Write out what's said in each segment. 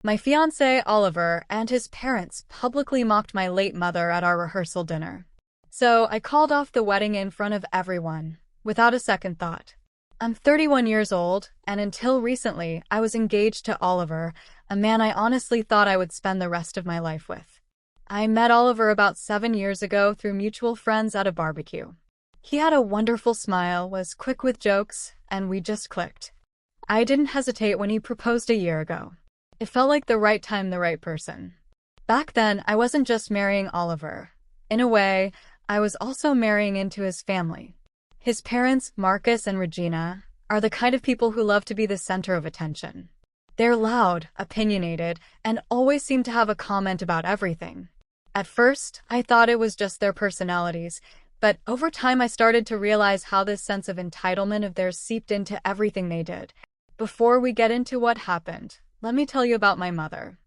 My fiancé, Oliver, and his parents publicly mocked my late mother at our rehearsal dinner. So I called off the wedding in front of everyone, without a second thought. I'm 31 years old, and until recently, I was engaged to Oliver, a man I honestly thought I would spend the rest of my life with. I met Oliver about 7 years ago through mutual friends at a barbecue. He had a wonderful smile, was quick with jokes, and we just clicked. I didn't hesitate when he proposed a year ago. It felt like the right time, the right person. Back then, I wasn't just marrying Oliver. In a way, I was also marrying into his family. His parents, Marcus and Regina, are the kind of people who love to be the center of attention. They're loud, opinionated, and always seem to have a comment about everything. At first, I thought it was just their personalities, but over time I started to realize how this sense of entitlement of theirs seeped into everything they did. Before we get into what happened, let me tell you about my mother.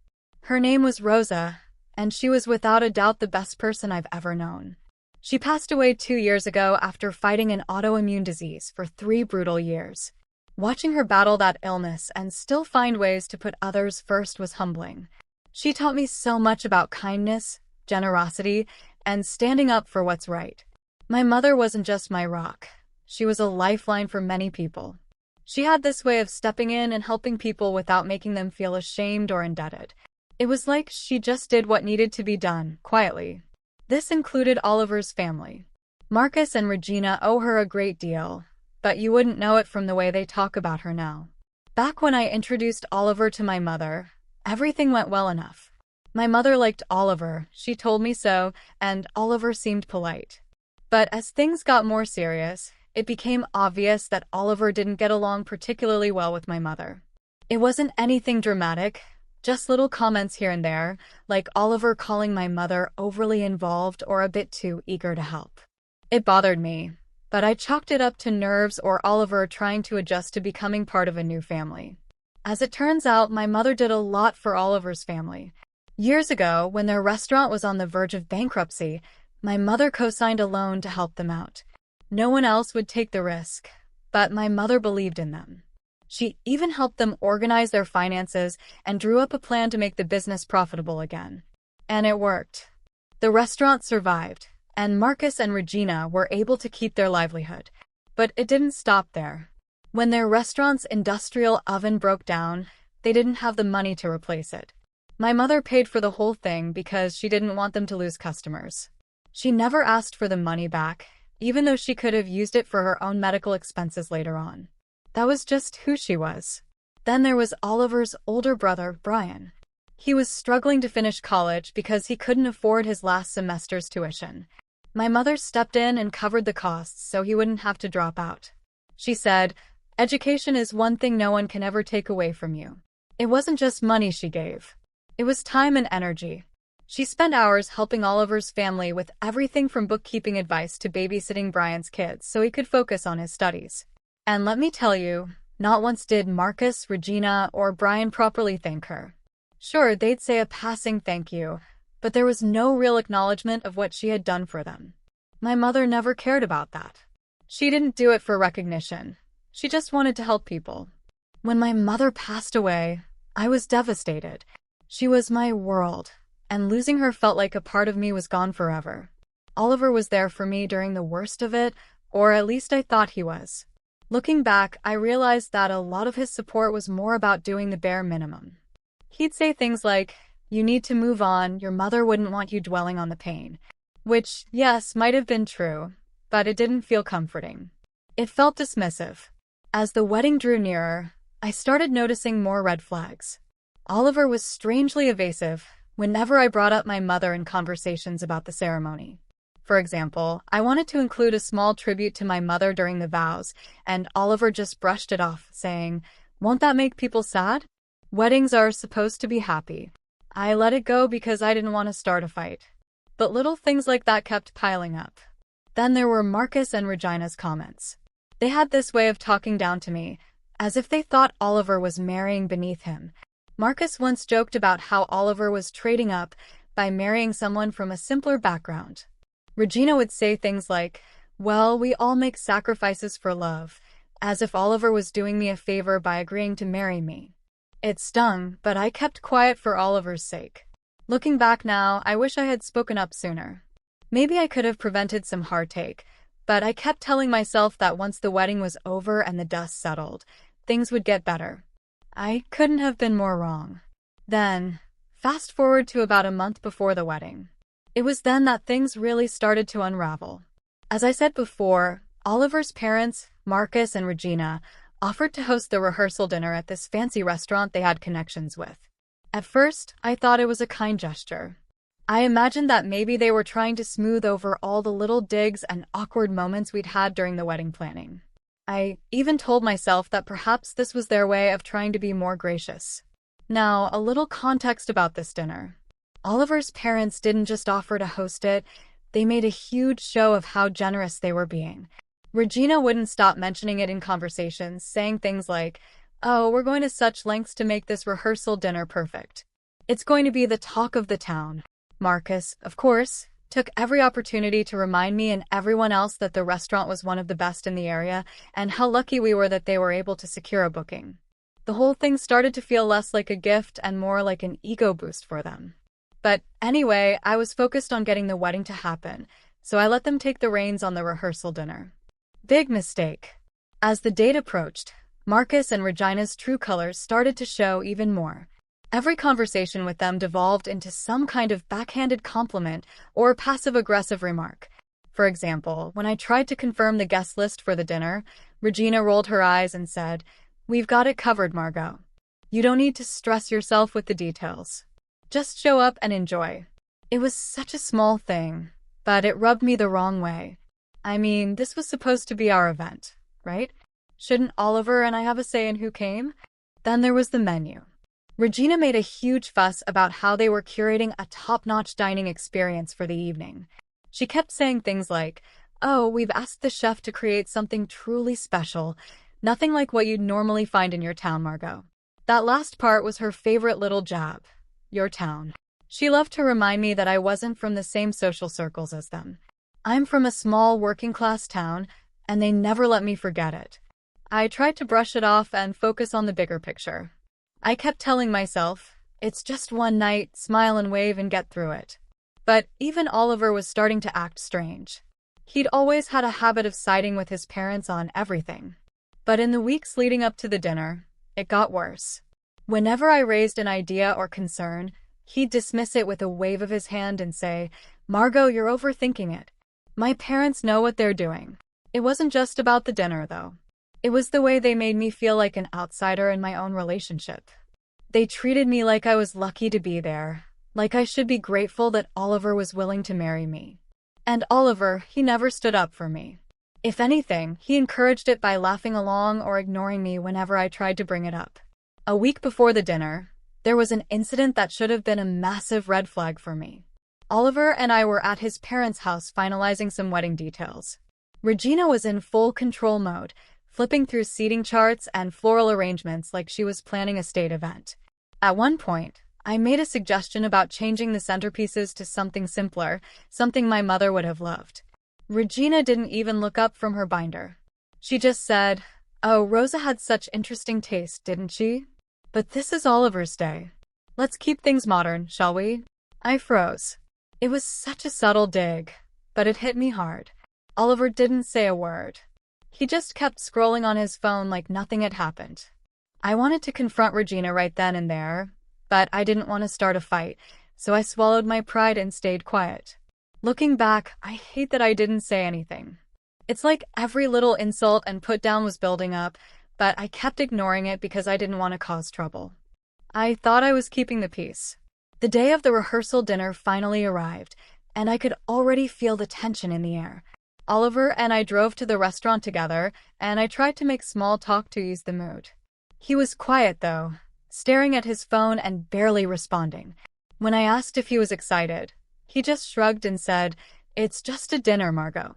Her name was Rosa, and she was without a doubt the best person I've ever known. She passed away 2 years ago after fighting an autoimmune disease for 3 brutal years. Watching her battle that illness and still find ways to put others first was humbling. She taught me so much about kindness, generosity, and standing up for what's right. My mother wasn't just my rock. She was a lifeline for many people. She had this way of stepping in and helping people without making them feel ashamed or indebted. It was like she just did what needed to be done, quietly. This included Oliver's family. Marcus and Regina owe her a great deal, but you wouldn't know it from the way they talk about her now. Back when I introduced Oliver to my mother, everything went well enough. My mother liked Oliver, she told me so, and Oliver seemed polite. But as things got more serious, it became obvious that Oliver didn't get along particularly well with my mother. It wasn't anything dramatic, just little comments here and there, like Oliver calling my mother overly involved or a bit too eager to help. It bothered me, but I chalked it up to nerves or Oliver trying to adjust to becoming part of a new family. As it turns out, my mother did a lot for Oliver's family. Years ago, when their restaurant was on the verge of bankruptcy, my mother co-signed a loan to help them out. No one else would take the risk, but my mother believed in them. She even helped them organize their finances and drew up a plan to make the business profitable again. And it worked. The restaurant survived, and Marcus and Regina were able to keep their livelihood. But it didn't stop there. When their restaurant's industrial oven broke down, they didn't have the money to replace it. My mother paid for the whole thing because she didn't want them to lose customers. She never asked for the money back, even though she could have used it for her own medical expenses later on. That was just who she was. Then there was Oliver's older brother, Brian. He was struggling to finish college because he couldn't afford his last semester's tuition. My mother stepped in and covered the costs so he wouldn't have to drop out. She said, "Education is one thing no one can ever take away from you." It wasn't just money she gave. It was time and energy. She spent hours helping Oliver's family with everything from bookkeeping advice to babysitting Brian's kids so he could focus on his studies. And let me tell you, not once did Marcus, Regina, or Brian properly thank her. Sure, they'd say a passing thank you, but there was no real acknowledgement of what she had done for them. My mother never cared about that. She didn't do it for recognition. She just wanted to help people. When my mother passed away, I was devastated. She was my world, and losing her felt like a part of me was gone forever. Oliver was there for me during the worst of it, or at least I thought he was. Looking back, I realized that a lot of his support was more about doing the bare minimum. He'd say things like, "You need to move on, your mother wouldn't want you dwelling on the pain." Which, yes, might have been true, but it didn't feel comforting. It felt dismissive. As the wedding drew nearer, I started noticing more red flags. Oliver was strangely evasive whenever I brought up my mother in conversations about the ceremony. For example, I wanted to include a small tribute to my mother during the vows, and Oliver just brushed it off, saying, "Won't that make people sad? Weddings are supposed to be happy." I let it go because I didn't want to start a fight. But little things like that kept piling up. Then there were Marcus and Regina's comments. They had this way of talking down to me, as if they thought Oliver was marrying beneath him. Marcus once joked about how Oliver was trading up by marrying someone from a simpler background. Regina would say things like, "Well, we all make sacrifices for love," as if Oliver was doing me a favor by agreeing to marry me. It stung, but I kept quiet for Oliver's sake. Looking back now, I wish I had spoken up sooner. Maybe I could have prevented some heartache, but I kept telling myself that once the wedding was over and the dust settled, things would get better. I couldn't have been more wrong. Then, fast forward to about a month before the wedding. It was then that things really started to unravel. As I said before, Oliver's parents, Marcus and Regina, offered to host the rehearsal dinner at this fancy restaurant they had connections with. At first, I thought it was a kind gesture. I imagined that maybe they were trying to smooth over all the little digs and awkward moments we'd had during the wedding planning. I even told myself that perhaps this was their way of trying to be more gracious. Now, a little context about this dinner. Oliver's parents didn't just offer to host it, they made a huge show of how generous they were being. Regina wouldn't stop mentioning it in conversations, saying things like, "Oh, we're going to such lengths to make this rehearsal dinner perfect. It's going to be the talk of the town." Marcus, of course, took every opportunity to remind me and everyone else that the restaurant was one of the best in the area and how lucky we were that they were able to secure a booking. The whole thing started to feel less like a gift and more like an ego boost for them. But anyway, I was focused on getting the wedding to happen, so I let them take the reins on the rehearsal dinner. Big mistake. As the date approached, Marcus and Regina's true colors started to show even more. Every conversation with them devolved into some kind of backhanded compliment or passive-aggressive remark. For example, when I tried to confirm the guest list for the dinner, Regina rolled her eyes and said, "We've got it covered, Margot. You don't need to stress yourself with the details. Just show up and enjoy." It was such a small thing, but it rubbed me the wrong way. I mean, this was supposed to be our event, right? Shouldn't Oliver and I have a say in who came? Then there was the menu. Regina made a huge fuss about how they were curating a top-notch dining experience for the evening. She kept saying things like, "Oh, we've asked the chef to create something truly special. Nothing like what you'd normally find in your town, Margot." That last part was her favorite little jab. Your town. She loved to remind me that I wasn't from the same social circles as them. I'm from a small working-class town, and they never let me forget it. I tried to brush it off and focus on the bigger picture. I kept telling myself, it's just one night, smile and wave and get through it. But even Oliver was starting to act strange. He'd always had a habit of siding with his parents on everything. But in the weeks leading up to the dinner, it got worse. Whenever I raised an idea or concern, he'd dismiss it with a wave of his hand and say, "Margot, you're overthinking it." My parents know what they're doing. It wasn't just about the dinner, though. It was the way they made me feel like an outsider in my own relationship. They treated me like I was lucky to be there, like I should be grateful that Oliver was willing to marry me. And Oliver, he never stood up for me. If anything, he encouraged it by laughing along or ignoring me whenever I tried to bring it up. A week before the dinner, there was an incident that should have been a massive red flag for me. Oliver and I were at his parents' house finalizing some wedding details. Regina was in full control mode, flipping through seating charts and floral arrangements like she was planning a state event. At one point, I made a suggestion about changing the centerpieces to something simpler, something my mother would have loved. Regina didn't even look up from her binder. She just said, "Oh, Rosa had such interesting taste, didn't she? But this is Oliver's day. Let's keep things modern, shall we?" I froze. It was such a subtle dig, but it hit me hard. Oliver didn't say a word. He just kept scrolling on his phone like nothing had happened. I wanted to confront Regina right then and there, but I didn't want to start a fight, so I swallowed my pride and stayed quiet. Looking back, I hate that I didn't say anything. It's like every little insult and put-down was building up, but I kept ignoring it because I didn't want to cause trouble. I thought I was keeping the peace. The day of the rehearsal dinner finally arrived, and I could already feel the tension in the air. Oliver and I drove to the restaurant together, and I tried to make small talk to ease the mood. He was quiet, though, staring at his phone and barely responding. When I asked if he was excited, he just shrugged and said, "It's just a dinner, Margot.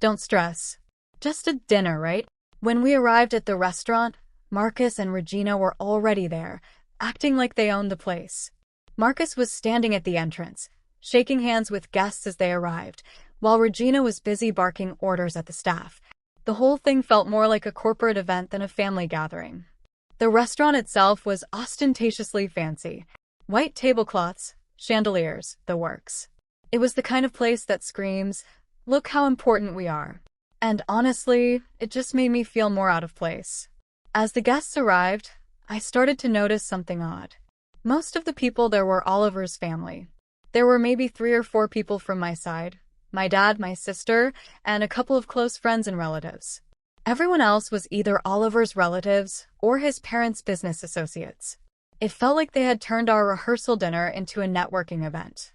Don't stress. Just a dinner, right?" When we arrived at the restaurant, Marcus and Regina were already there, acting like they owned the place. Marcus was standing at the entrance, shaking hands with guests as they arrived, while Regina was busy barking orders at the staff. The whole thing felt more like a corporate event than a family gathering. The restaurant itself was ostentatiously fancy. White tablecloths, chandeliers, the works. It was the kind of place that screams, "Look how important we are." And honestly, it just made me feel more out of place. As the guests arrived, I started to notice something odd. Most of the people there were Oliver's family. There were maybe 3 or 4 people from my side, my dad, my sister, and a couple of close friends and relatives. Everyone else was either Oliver's relatives or his parents' business associates. It felt like they had turned our rehearsal dinner into a networking event.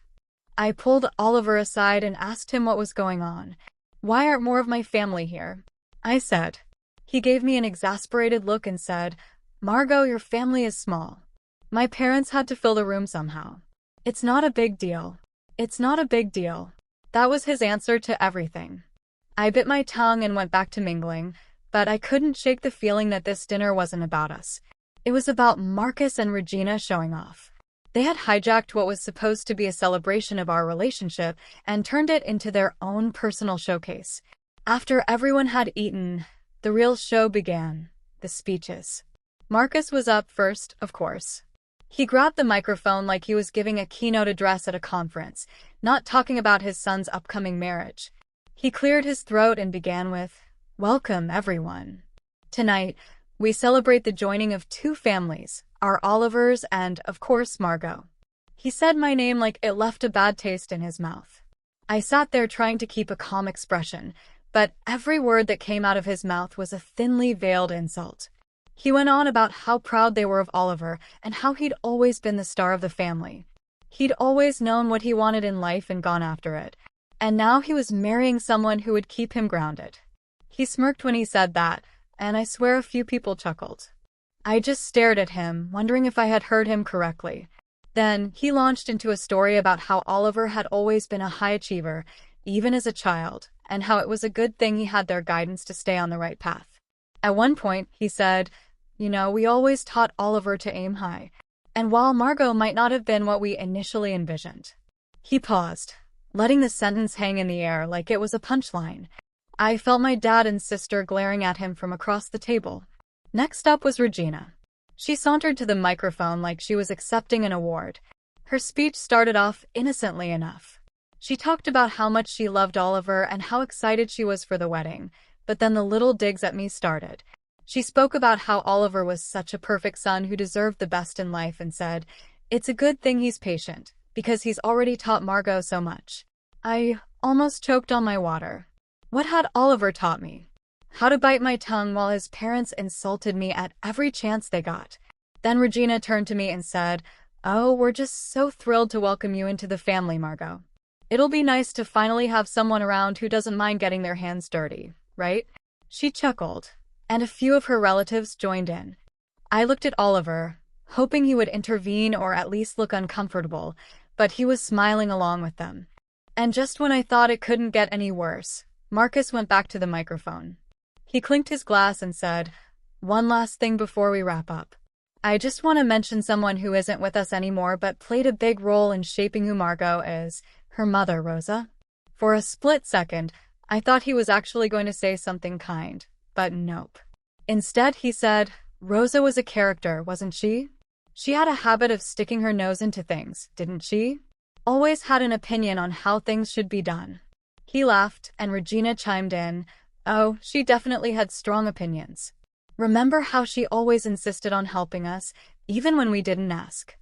I pulled Oliver aside and asked him what was going on. "Why aren't more of my family here?" I said. He gave me an exasperated look and said, "Margot, your family is small. My parents had to fill the room somehow. It's not a big deal. It's not a big deal." That was his answer to everything. I bit my tongue and went back to mingling, but I couldn't shake the feeling that this dinner wasn't about us. It was about Marcus and Regina showing off. They had hijacked what was supposed to be a celebration of our relationship and turned it into their own personal showcase. After everyone had eaten, the real show began, the speeches. Marcus was up first, of course. He grabbed the microphone like he was giving a keynote address at a conference, not talking about his son's upcoming marriage. He cleared his throat and began with, "Welcome, everyone. Tonight, we celebrate the joining of 2 families, our Olivers and, of course, Margot." He said my name like it left a bad taste in his mouth. I sat there trying to keep a calm expression, but every word that came out of his mouth was a thinly veiled insult. He went on about how proud they were of Oliver and how he'd always been the star of the family. He'd always known what he wanted in life and gone after it. And now he was marrying someone who would keep him grounded. He smirked when he said that, and I swear a few people chuckled. I just stared at him, wondering if I had heard him correctly. Then he launched into a story about how Oliver had always been a high achiever, even as a child, and how it was a good thing he had their guidance to stay on the right path. At one point, he said, "We always taught Oliver to aim high. And while Margot might not have been what we initially envisioned." He paused, letting the sentence hang in the air like it was a punchline. I felt my dad and sister glaring at him from across the table. Next up was Regina. She sauntered to the microphone like she was accepting an award. Her speech started off innocently enough. She talked about how much she loved Oliver and how excited she was for the wedding, but then the little digs at me started. She spoke about how Oliver was such a perfect son who deserved the best in life and said, "It's a good thing he's patient, because he's already taught Margot so much." I almost choked on my water. What had Oliver taught me? How to bite my tongue while his parents insulted me at every chance they got. Then Regina turned to me and said, "Oh, we're just so thrilled to welcome you into the family, Margot. It'll be nice to finally have someone around who doesn't mind getting their hands dirty, right?" She chuckled, and a few of her relatives joined in. I looked at Oliver, hoping he would intervene or at least look uncomfortable, but he was smiling along with them. And just when I thought it couldn't get any worse, Marcus went back to the microphone. He clinked his glass and said, "One last thing before we wrap up. I just want to mention someone who isn't with us anymore but played a big role in shaping who Margot is, her mother, Rosa." For a split second, I thought he was actually going to say something kind, but nope. Instead, he said, "Rosa was a character, wasn't she? She had a habit of sticking her nose into things, didn't she? Always had an opinion on how things should be done." He laughed, and Regina chimed in, "Oh, she definitely had strong opinions. Remember how she always insisted on helping us, even when we didn't ask?"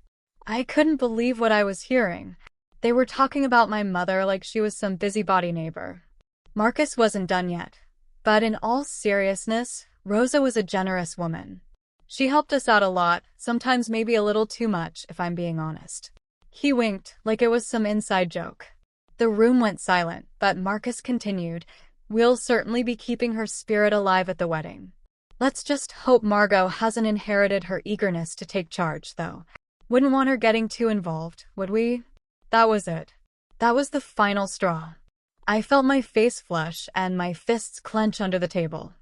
I couldn't believe what I was hearing. They were talking about my mother like she was some busybody neighbor. Marcus wasn't done yet. But in all seriousness, Rosa was a generous woman. She helped us out a lot, sometimes maybe a little too much, if I'm being honest. He winked, like it was some inside joke. The room went silent, but Marcus continued, "We'll certainly be keeping her spirit alive at the wedding. Let's just hope Margot hasn't inherited her eagerness to take charge, though. Wouldn't want her getting too involved, would we?" That was it. That was the final straw. I felt my face flush and my fists clench under the table.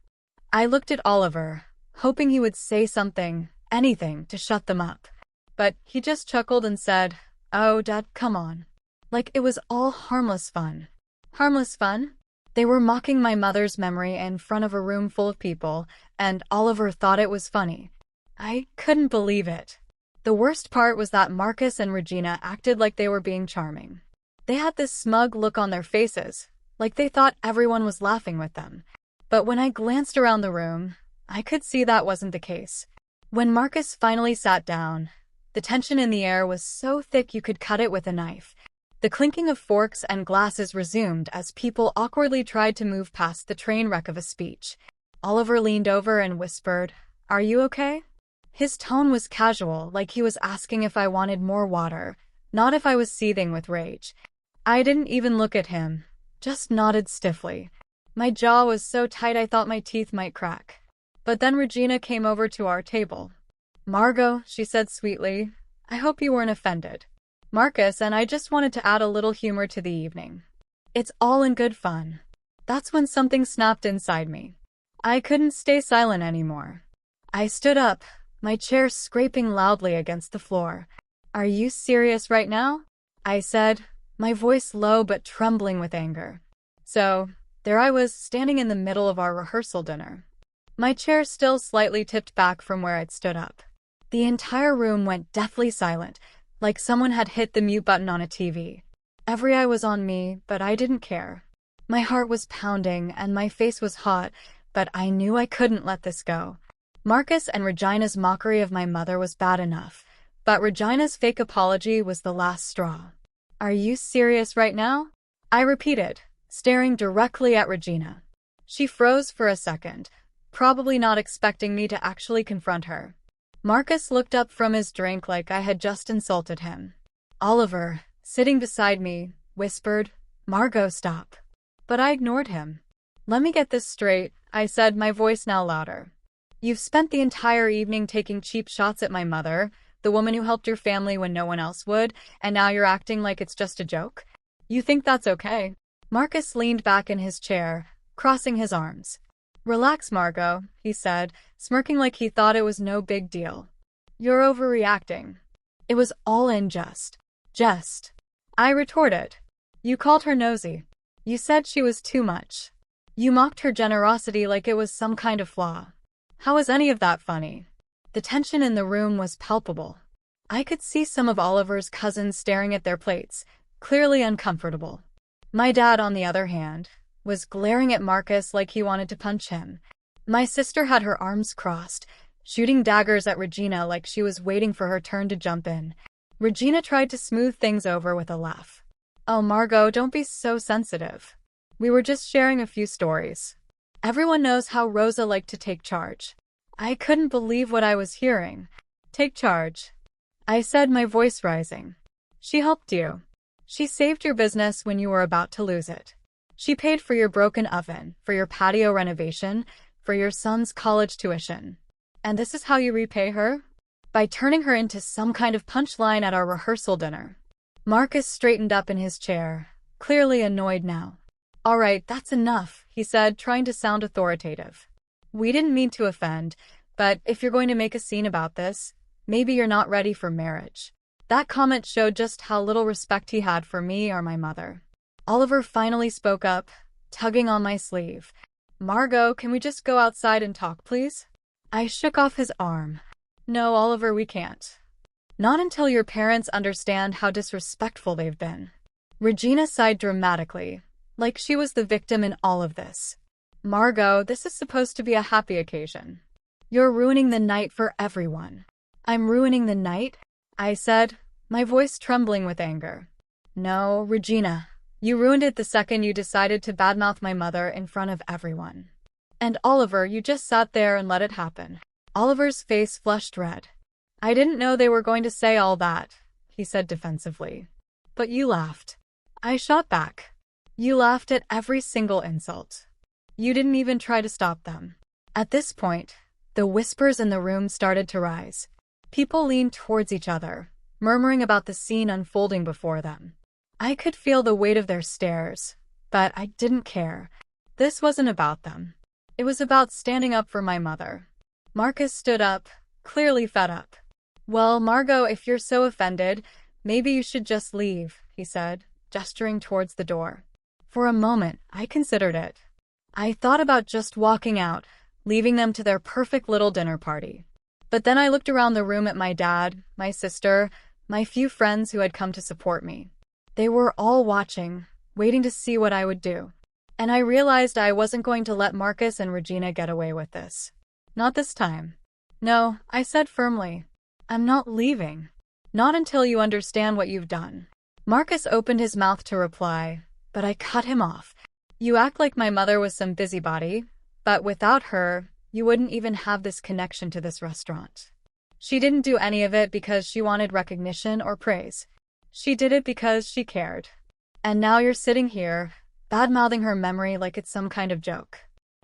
I looked at Oliver, hoping he would say something, anything, to shut them up. But he just chuckled and said, "Oh, Dad, come on." Like it was all harmless fun. Harmless fun? They were mocking my mother's memory in front of a room full of people, and Oliver thought it was funny. I couldn't believe it. The worst part was that Marcus and Regina acted like they were being charming. They had this smug look on their faces, like they thought everyone was laughing with them. But when I glanced around the room, I could see that wasn't the case. When Marcus finally sat down, the tension in the air was so thick you could cut it with a knife. The clinking of forks and glasses resumed as people awkwardly tried to move past the train wreck of a speech. Oliver leaned over and whispered, "Are you okay?" His tone was casual, like he was asking if I wanted more water, not if I was seething with rage. I didn't even look at him, just nodded stiffly. My jaw was so tight I thought my teeth might crack. But then Regina came over to our table. "Margot," she said sweetly, "I hope you weren't offended. Marcus and I just wanted to add a little humor to the evening. It's all in good fun." That's when something snapped inside me. I couldn't stay silent anymore. I stood up, my chair scraping loudly against the floor. "Are you serious right now?" I said, my voice low but trembling with anger. So, there I was, standing in the middle of our rehearsal dinner. My chair still slightly tipped back from where I'd stood up. The entire room went deathly silent, like someone had hit the mute button on a TV. Every eye was on me, but I didn't care. My heart was pounding and my face was hot, but I knew I couldn't let this go. Marcus and Regina's mockery of my mother was bad enough, but Regina's fake apology was the last straw. "Are you serious right now?" I repeated, staring directly at Regina. She froze for a second, probably not expecting me to actually confront her. Marcus looked up from his drink like I had just insulted him. Oliver, sitting beside me, whispered, "Margot, stop." But I ignored him. "Let me get this straight," I said, my voice now louder. "You've spent the entire evening taking cheap shots at my mother, the woman who helped your family when no one else would, and now you're acting like it's just a joke? You think that's okay?" Marcus leaned back in his chair, crossing his arms. "Relax, Margot," he said, smirking like he thought it was no big deal. "You're overreacting." "It was all in jest." I retorted. "You called her nosy. You said she was too much. You mocked her generosity like it was some kind of flaw. How is any of that funny?" The tension in the room was palpable. I could see some of Oliver's cousins staring at their plates, clearly uncomfortable. My dad, on the other hand, was glaring at Marcus like he wanted to punch him. My sister had her arms crossed, shooting daggers at Regina like she was waiting for her turn to jump in. Regina tried to smooth things over with a laugh. "Oh, Margot, don't be so sensitive. We were just sharing a few stories. Everyone knows how Rosa liked to take charge." I couldn't believe what I was hearing. "Take charge?" I said, my voice rising. "She helped you. She saved your business when you were about to lose it. She paid for your broken oven, for your patio renovation, for your son's college tuition. And this is how you repay her? By turning her into some kind of punchline at our rehearsal dinner." Marcus straightened up in his chair, clearly annoyed now. "All right, that's enough," he said, trying to sound authoritative. "We didn't mean to offend, but if you're going to make a scene about this, maybe you're not ready for marriage." That comment showed just how little respect he had for me or my mother. Oliver finally spoke up, tugging on my sleeve. "Margot, can we just go outside and talk, please?" I shook off his arm. "No, Oliver, we can't. Not until your parents understand how disrespectful they've been." Regina sighed dramatically, like she was the victim in all of this. "Margot, this is supposed to be a happy occasion. You're ruining the night for everyone." "I'm ruining the night?" I said, my voice trembling with anger. "No, Regina. You ruined it the second you decided to badmouth my mother in front of everyone. And Oliver, you just sat there and let it happen." Oliver's face flushed red. "I didn't know they were going to say all that," he said defensively. "But you laughed." I shot back. "You laughed at every single insult. You didn't even try to stop them." At this point, the whispers in the room started to rise. People leaned towards each other, murmuring about the scene unfolding before them. I could feel the weight of their stares, but I didn't care. This wasn't about them. It was about standing up for my mother. Marcus stood up, clearly fed up. "Well, Margot, if you're so offended, maybe you should just leave," he said, gesturing towards the door. For a moment, I considered it. I thought about just walking out, leaving them to their perfect little dinner party. But then I looked around the room at my dad, my sister, my few friends who had come to support me. They were all watching, waiting to see what I would do. And I realized I wasn't going to let Marcus and Regina get away with this. Not this time. No, I said firmly. I'm not leaving. Not until you understand what you've done. Marcus opened his mouth to reply, but I cut him off. You act like my mother was some busybody, but without her, you wouldn't even have this connection to this restaurant. She didn't do any of it because she wanted recognition or praise. She did it because she cared. And now you're sitting here, bad-mouthing her memory like it's some kind of joke.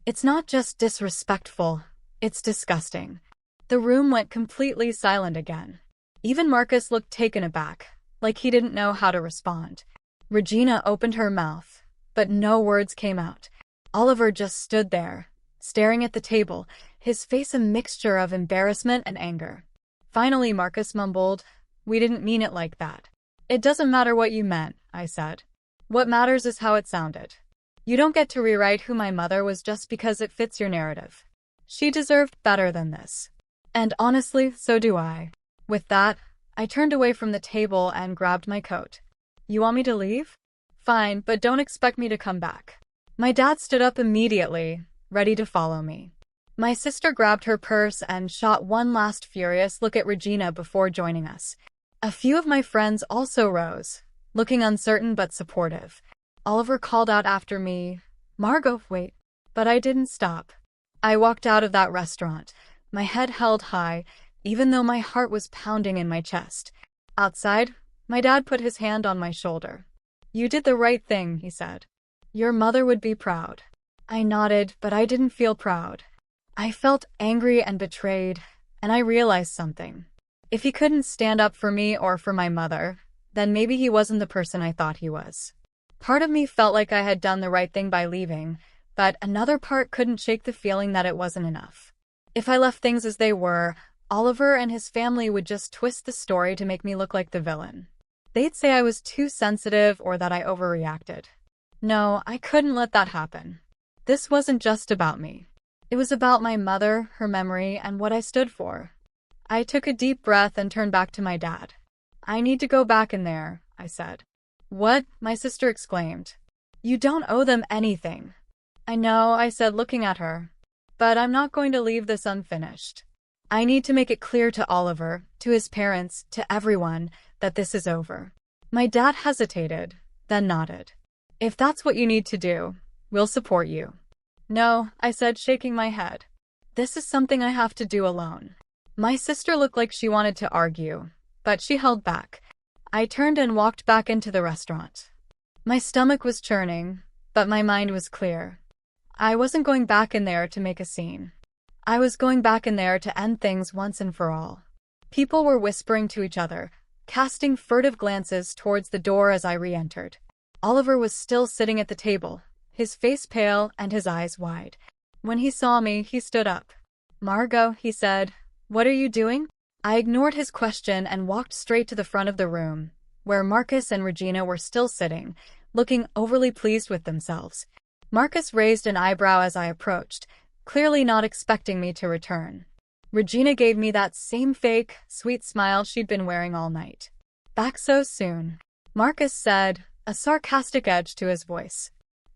It's not just disrespectful, it's disgusting. The room went completely silent again. Even Marcus looked taken aback, like he didn't know how to respond. Regina opened her mouth, but no words came out. Oliver just stood there, staring at the table, his face a mixture of embarrassment and anger. Finally, Marcus mumbled, "We didn't mean it like that." "It doesn't matter what you meant," I said. "What matters is how it sounded. You don't get to rewrite who my mother was just because it fits your narrative. She deserved better than this. And honestly, so do I." With that, I turned away from the table and grabbed my coat. "You want me to leave? Fine, but don't expect me to come back." My dad stood up immediately, ready to follow me. My sister grabbed her purse and shot one last furious look at Regina before joining us. A few of my friends also rose, looking uncertain but supportive. Oliver called out after me, "Margot, wait." But I didn't stop. I walked out of that restaurant, my head held high, even though my heart was pounding in my chest. Outside, my dad put his hand on my shoulder. "You did the right thing," he said. "Your mother would be proud." I nodded, but I didn't feel proud. I felt angry and betrayed, and I realized something. If he couldn't stand up for me or for my mother, then maybe he wasn't the person I thought he was. Part of me felt like I had done the right thing by leaving, but another part couldn't shake the feeling that it wasn't enough. If I left things as they were, Oliver and his family would just twist the story to make me look like the villain. They'd say I was too sensitive or that I overreacted. No, I couldn't let that happen. This wasn't just about me. It was about my mother, her memory, and what I stood for. I took a deep breath and turned back to my dad. "I need to go back in there," I said. "What?" my sister exclaimed. "You don't owe them anything." "I know," I said, looking at her. "But I'm not going to leave this unfinished. I need to make it clear to Oliver, to his parents, to everyone, that this is over." My dad hesitated, then nodded. "If that's what you need to do, we'll support you." "No," I said, shaking my head. "This is something I have to do alone." My sister looked like she wanted to argue, but she held back. I turned and walked back into the restaurant. My stomach was churning, but my mind was clear. I wasn't going back in there to make a scene. I was going back in there to end things once and for all. People were whispering to each other, casting furtive glances towards the door as I re-entered. Oliver was still sitting at the table, his face pale and his eyes wide. When he saw me, he stood up. "Margot," he said, "what are you doing?" I ignored his question and walked straight to the front of the room, where Marcus and Regina were still sitting, looking overly pleased with themselves. Marcus raised an eyebrow as I approached, clearly not expecting me to return. Regina gave me that same fake, sweet smile she'd been wearing all night. "Back so soon?" Marcus said, a sarcastic edge to his voice.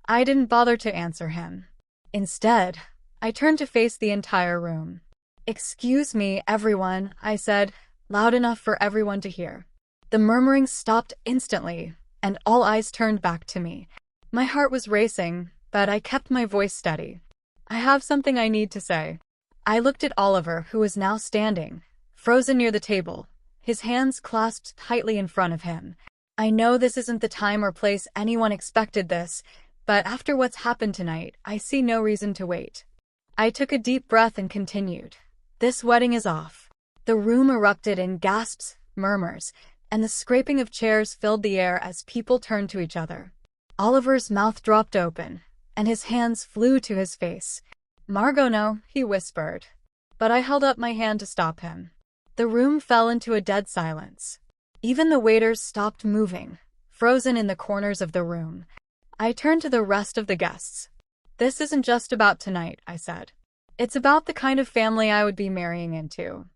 I didn't bother to answer him. Instead, I turned to face the entire room. "Excuse me, everyone," I said, loud enough for everyone to hear. The murmuring stopped instantly, and all eyes turned back to me. My heart was racing, but I kept my voice steady. "I have something I need to say." I looked at Oliver, who was now standing, frozen near the table, his hands clasped tightly in front of him. I know this isn't the time or place anyone expected this, but after what's happened tonight, I see no reason to wait. I took a deep breath and continued. "This wedding is off." The room erupted in gasps, murmurs, and the scraping of chairs filled the air as people turned to each other. Oliver's mouth dropped open, and his hands flew to his face. "Margot, no," he whispered. But I held up my hand to stop him. The room fell into a dead silence. Even the waiters stopped moving, frozen in the corners of the room. I turned to the rest of the guests. "This isn't just about tonight," I said. "It's about the kind of family I would be marrying into."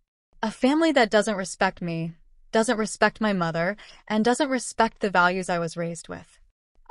A family that doesn't respect me, doesn't respect my mother, and doesn't respect the values I was raised with.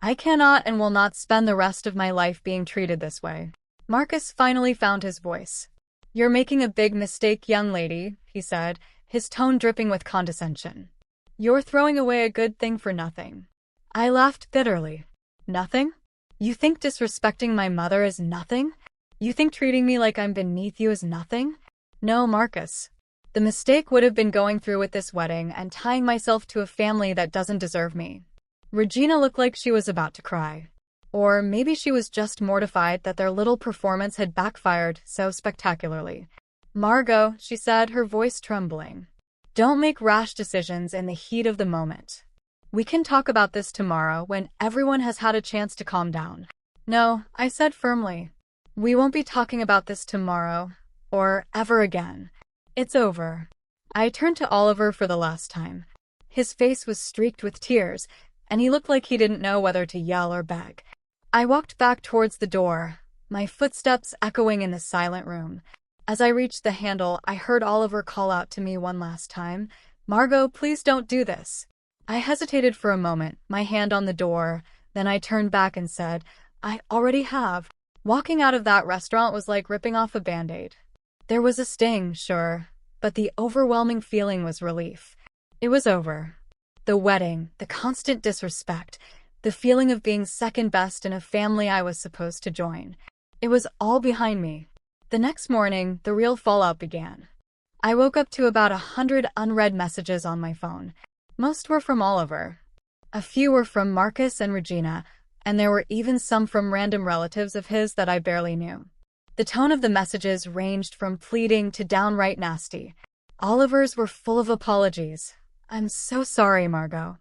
I cannot and will not spend the rest of my life being treated this way. Marcus finally found his voice. "You're making a big mistake, young lady," he said, his tone dripping with condescension. "You're throwing away a good thing for nothing." I laughed bitterly. Nothing? You think disrespecting my mother is nothing? You think treating me like I'm beneath you is nothing? No, Marcus. The mistake would have been going through with this wedding and tying myself to a family that doesn't deserve me. Regina looked like she was about to cry. Or maybe she was just mortified that their little performance had backfired so spectacularly. "Margot," she said, her voice trembling. "Don't make rash decisions in the heat of the moment. We can talk about this tomorrow when everyone has had a chance to calm down." "No," I said firmly. "We won't be talking about this tomorrow, or ever again. It's over." I turned to Oliver for the last time. His face was streaked with tears, and he looked like he didn't know whether to yell or beg. I walked back towards the door, my footsteps echoing in the silent room. As I reached the handle, I heard Oliver call out to me one last time, "Margot, please don't do this." I hesitated for a moment, my hand on the door, then I turned back and said, "I already have." Walking out of that restaurant was like ripping off a Band-Aid. There was a sting, sure, but the overwhelming feeling was relief. It was over. The wedding, the constant disrespect, the feeling of being second best in a family I was supposed to join. It was all behind me. The next morning, the real fallout began. I woke up to about 100 unread messages on my phone. Most were from Oliver. A few were from Marcus and Regina, and there were even some from random relatives of his that I barely knew. The tone of the messages ranged from pleading to downright nasty. Oliver's were full of apologies. "I'm so sorry, Margot.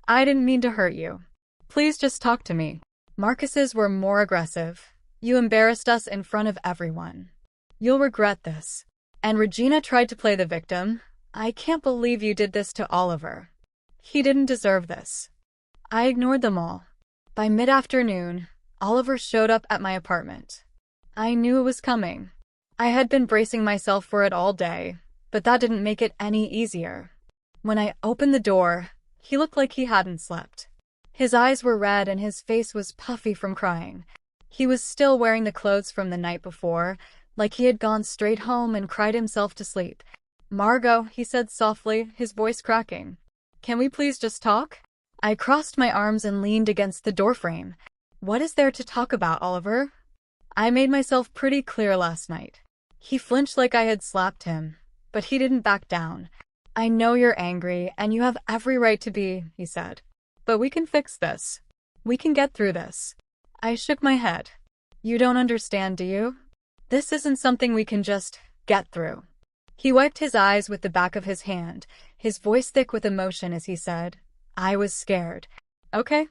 I didn't mean to hurt you. Please just talk to me." Marcus's were more aggressive. "You embarrassed us in front of everyone. You'll regret this." And Regina tried to play the victim. "I can't believe you did this to Oliver. He didn't deserve this." I ignored them all. By mid-afternoon, Oliver showed up at my apartment. I knew it was coming. I had been bracing myself for it all day, but that didn't make it any easier. When I opened the door, he looked like he hadn't slept. His eyes were red and his face was puffy from crying. He was still wearing the clothes from the night before, like he had gone straight home and cried himself to sleep. "Margot," he said softly, his voice cracking. "Can we please just talk?" I crossed my arms and leaned against the doorframe. "What is there to talk about, Oliver?" I made myself pretty clear last night. He flinched like I had slapped him, but he didn't back down. "I know you're angry, and you have every right to be," he said. "But we can fix this. We can get through this." I shook my head. "You don't understand, do you? This isn't something we can just get through." He wiped his eyes with the back of his hand, his voice thick with emotion as he said, "I was scared." "Okay."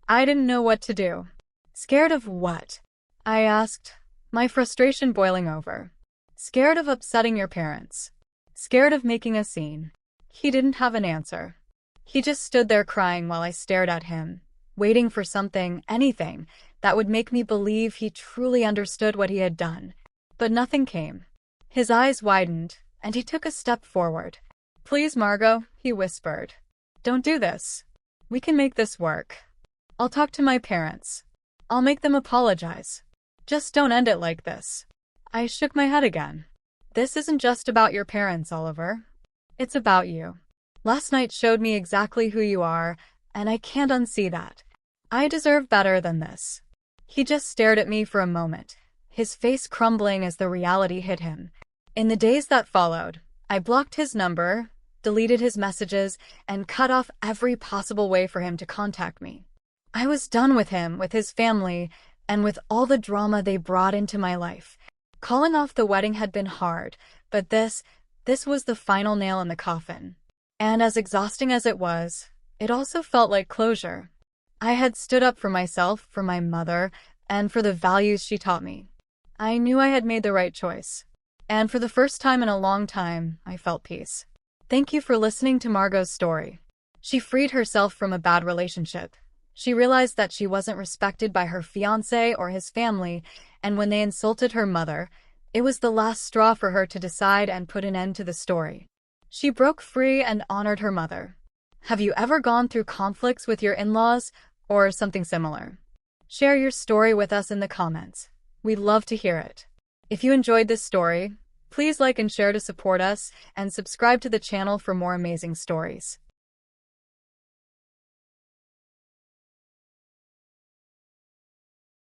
I didn't know what to do. "Scared of what?" I asked, my frustration boiling over. "Scared of upsetting your parents. Scared of making a scene." He didn't have an answer. He just stood there crying while I stared at him, waiting for something, anything, that would make me believe he truly understood what he had done. But nothing came. His eyes widened, and he took a step forward. "Please, Margot," he whispered. "Don't do this. We can make this work. I'll talk to my parents. I'll make them apologize. Just don't end it like this." I shook my head again. "This isn't just about your parents, Oliver. It's about you. Last night showed me exactly who you are, and I can't unsee that. I deserve better than this." He just stared at me for a moment, his face crumbling as the reality hit him. In the days that followed, I blocked his number, deleted his messages, and cut off every possible way for him to contact me. I was done with him, with his family, and with all the drama they brought into my life. Calling off the wedding had been hard, but this was the final nail in the coffin. And as exhausting as it was, it also felt like closure. I had stood up for myself, for my mother, and for the values she taught me. I knew I had made the right choice. And for the first time in a long time, I felt peace. Thank you for listening to Margot's story. She freed herself from a bad relationship. She realized that she wasn't respected by her fiancé or his family, and when they insulted her mother, it was the last straw for her to decide and put an end to the story. She broke free and honored her mother. Have you ever gone through conflicts with your in-laws or something similar? Share your story with us in the comments. We'd love to hear it. If you enjoyed this story, please like and share to support us and subscribe to the channel for more amazing stories.